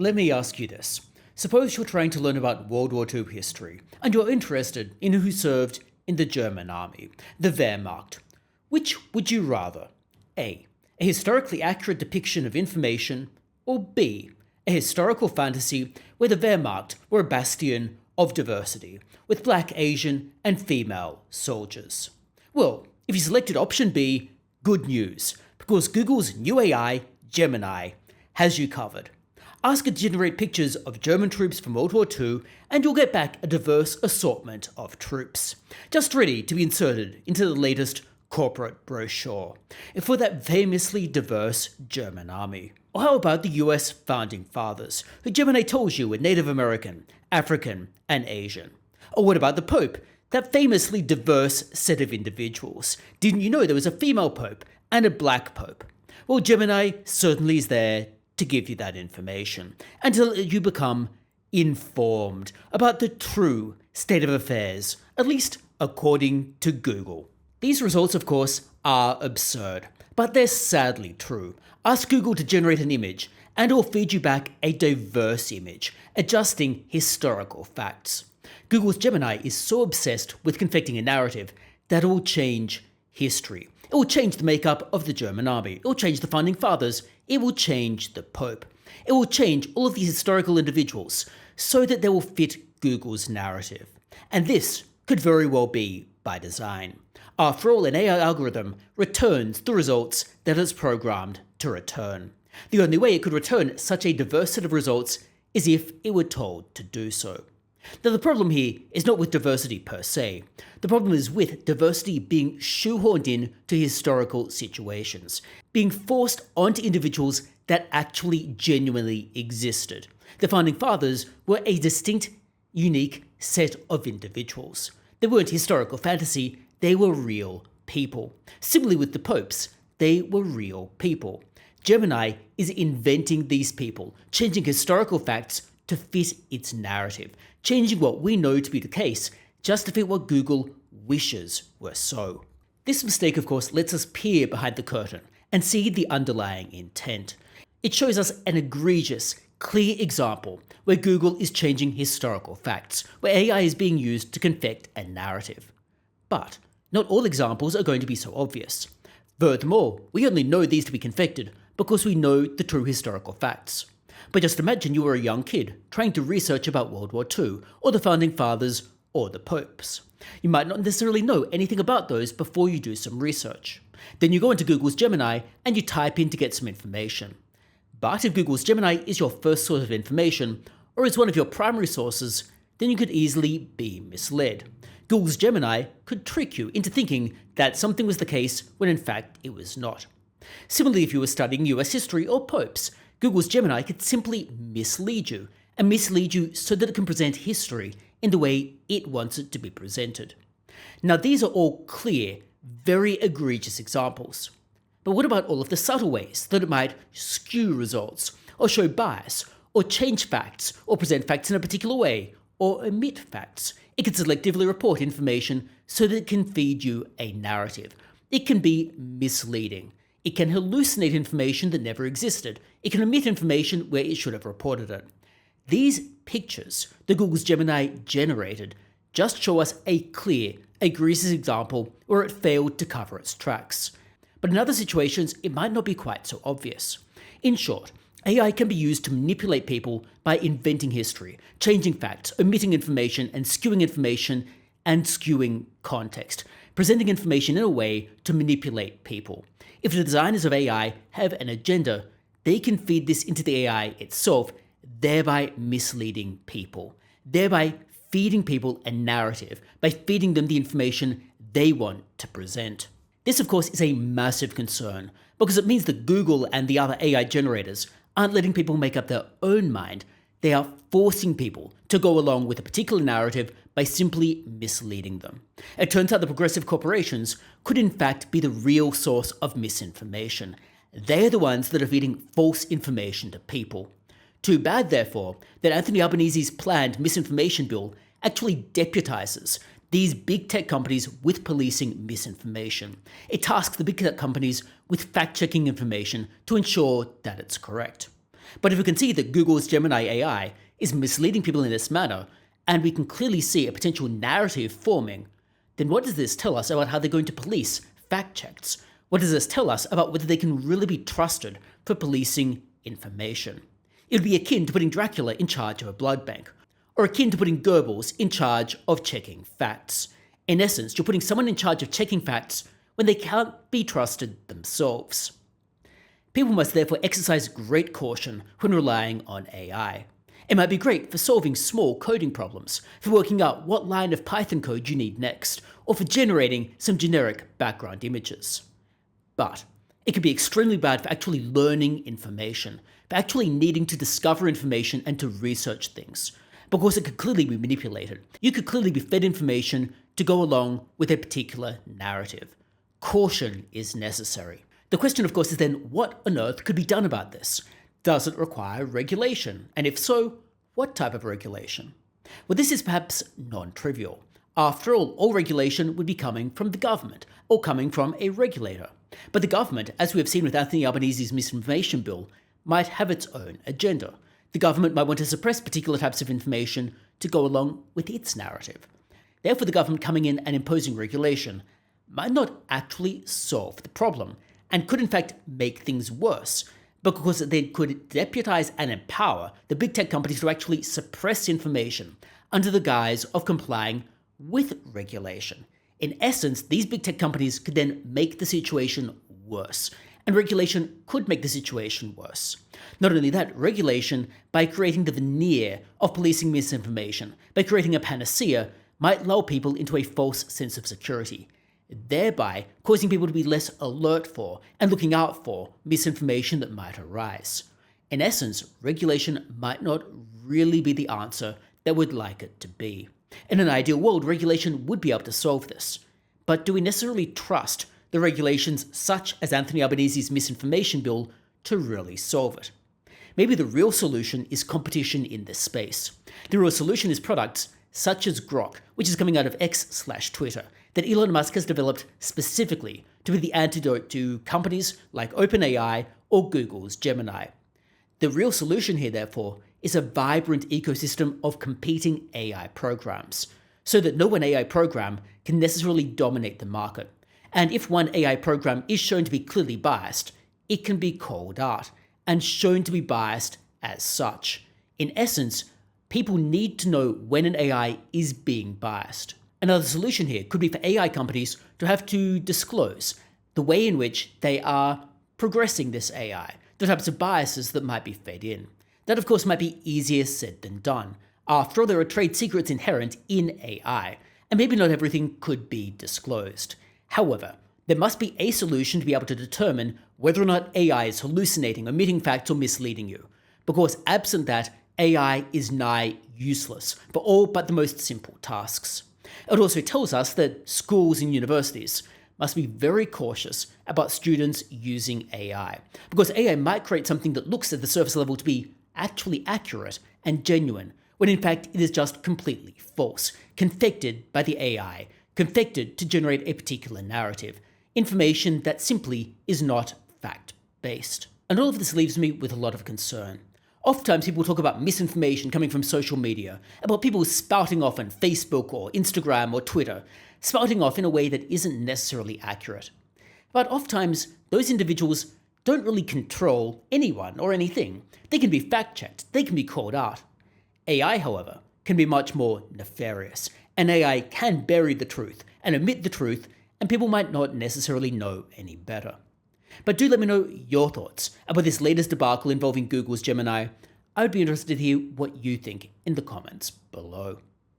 Let me ask you this. Suppose you're trying to learn about World War II history, and you're interested in who served in the German army, the Wehrmacht. Which would you rather? A. A historically accurate depiction of information, or B. A historical fantasy where the Wehrmacht were a bastion of diversity, with black, Asian, and female soldiers? Well, if you selected option B, good news, because Google's new AI, Gemini, has you covered. Ask it to generate pictures of German troops from World War II, and you'll get back a diverse assortment of troops, just ready to be inserted into the latest corporate brochure for that famously diverse German army. Or how about the US founding fathers, who Gemini tells you were Native American, African, and Asian? Or what about the Pope, that famously diverse set of individuals? Didn't you know there was a female Pope and a black Pope? Well, Gemini certainly is there to give you that information and to let you become informed about the true state of affairs, at least according to Google. These results, of course, are absurd, but they're sadly true. Ask Google to generate an image, and it will feed you back a diverse image, adjusting historical facts. Google's Gemini is so obsessed with confecting a narrative that it will change history. It will change the makeup of the German army. It will change the founding fathers. It will change the Pope. It will change all of these historical individuals so that they will fit Google's narrative. And this could very well be by design. After all, an AI algorithm returns the results that it's programmed to return. The only way it could return such a diverse set of results is if it were told to do so. Now, the problem here is not with diversity per se. The problem is with diversity being shoehorned in to historical situations, being forced onto individuals that actually genuinely existed. The Founding Fathers were a distinct, unique set of individuals. They weren't historical fantasy, they were real people. Similarly with the popes, they were real people. Gemini is inventing these people, changing historical facts to fit its narrative, changing what we know to be the case just to fit what Google wishes were so. This mistake, of course, lets us peer behind the curtain and see the underlying intent. It shows us an egregious, clear example where Google is changing historical facts, where AI is being used to confect a narrative. But not all examples are going to be so obvious. Furthermore, we only know these to be confected because we know the true historical facts. But just imagine you were a young kid trying to research about World War II, or the Founding Fathers, or the Popes. You might not necessarily know anything about those before you do some research. Then you go into Google's Gemini and you type in to get some information. But if Google's Gemini is your first source of information, or is one of your primary sources, then you could easily be misled. Google's Gemini could trick you into thinking that something was the case when in fact it was not. Similarly, if you were studying US history or popes, Google's Gemini could simply mislead you, and mislead you so that it can present history in the way it wants it to be presented. Now, these are all clear, very egregious examples. But what about all of the subtle ways that it might skew results, or show bias, or change facts, or present facts in a particular way, or omit facts? It can selectively report information so that it can feed you a narrative. It can be misleading. It can hallucinate information that never existed. It can omit information where it should have reported it. These pictures that Google's Gemini generated just show us a clear, egregious example where it failed to cover its tracks. But in other situations, it might not be quite so obvious. In short, AI can be used to manipulate people by inventing history, changing facts, omitting information, and skewing context, presenting information in a way to manipulate people. If the designers of AI have an agenda, they can feed this into the AI itself, thereby misleading people, thereby feeding people a narrative, by feeding them the information they want to present. This, of course, is a massive concern, because it means that Google and the other AI generators aren't letting people make up their own mind. They are forcing people to go along with a particular narrative by simply misleading them. It turns out the progressive corporations could in fact be the real source of misinformation. They're the ones that are feeding false information to people. Too bad, therefore, that Anthony Albanese's planned misinformation bill actually deputizes these big tech companies with policing misinformation. It tasks the big tech companies with fact-checking information to ensure that it's correct. But if we can see that Google's Gemini AI is misleading people in this manner, and we can clearly see a potential narrative forming, then what does this tell us about how they're going to police fact checks? What does this tell us about whether they can really be trusted for policing information? It would be akin to putting Dracula in charge of a blood bank, or akin to putting Goebbels in charge of checking facts. In essence, you're putting someone in charge of checking facts when they can't be trusted themselves. People must therefore exercise great caution when relying on AI. It might be great for solving small coding problems, for working out what line of Python code you need next, or for generating some generic background images. But it could be extremely bad for actually learning information, for actually needing to discover information and to research things, because it could clearly be manipulated. You could clearly be fed information to go along with a particular narrative. Caution is necessary. The question, of course, is then what on earth could be done about this? Does it require regulation? And if so, what type of regulation? Well, this is perhaps non-trivial. After all regulation would be coming from the government or coming from a regulator. But the government, as we have seen with Anthony Albanese's misinformation bill, might have its own agenda. The government might want to suppress particular types of information to go along with its narrative. Therefore, the government coming in and imposing regulation might not actually solve the problem, and could in fact make things worse, because they could deputize and empower the big tech companies to actually suppress information under the guise of complying with regulation. In essence, these big tech companies could then make the situation worse, and regulation could make the situation worse. Not only that, regulation, by creating the veneer of policing misinformation, by creating a panacea, might lull people into a false sense of security, thereby causing people to be less alert for and looking out for misinformation that might arise. In essence, regulation might not really be the answer that we'd like it to be. In an ideal world, regulation would be able to solve this. But do we necessarily trust the regulations such as Anthony Albanese's misinformation bill to really solve it? Maybe the real solution is competition in this space. The real solution is products such as Grok, which is coming out of X/Twitter, that Elon Musk has developed specifically to be the antidote to companies like OpenAI or Google's Gemini. The real solution here, therefore, is a vibrant ecosystem of competing AI programs, so that no one AI program can necessarily dominate the market. And if one AI program is shown to be clearly biased, it can be called out and shown to be biased as such. In essence, people need to know when an AI is being biased. Another solution here could be for AI companies to have to disclose the way in which they are progressing this AI, the types of biases that might be fed in. That, of course, might be easier said than done. After all, there are trade secrets inherent in AI, and maybe not everything could be disclosed. However, there must be a solution to be able to determine whether or not AI is hallucinating, omitting facts, or misleading you. Because absent that, AI is nigh useless for all but the most simple tasks. It also tells us that schools and universities must be very cautious about students using AI, because AI might create something that looks at the surface level to be actually accurate and genuine, when in fact it is just completely false, confected by the AI, confected to generate a particular narrative, information that simply is not fact-based. And all of this leaves me with a lot of concern. Oftentimes people talk about misinformation coming from social media, about people spouting off on Facebook or Instagram or Twitter, spouting off in a way that isn't necessarily accurate. But oftentimes, those individuals don't really control anyone or anything. They can be fact-checked, they can be called out. AI, however, can be much more nefarious, and AI can bury the truth and omit the truth, and people might not necessarily know any better. But do let me know your thoughts about this latest debacle involving Google's Gemini. I would be interested to hear what you think in the comments below.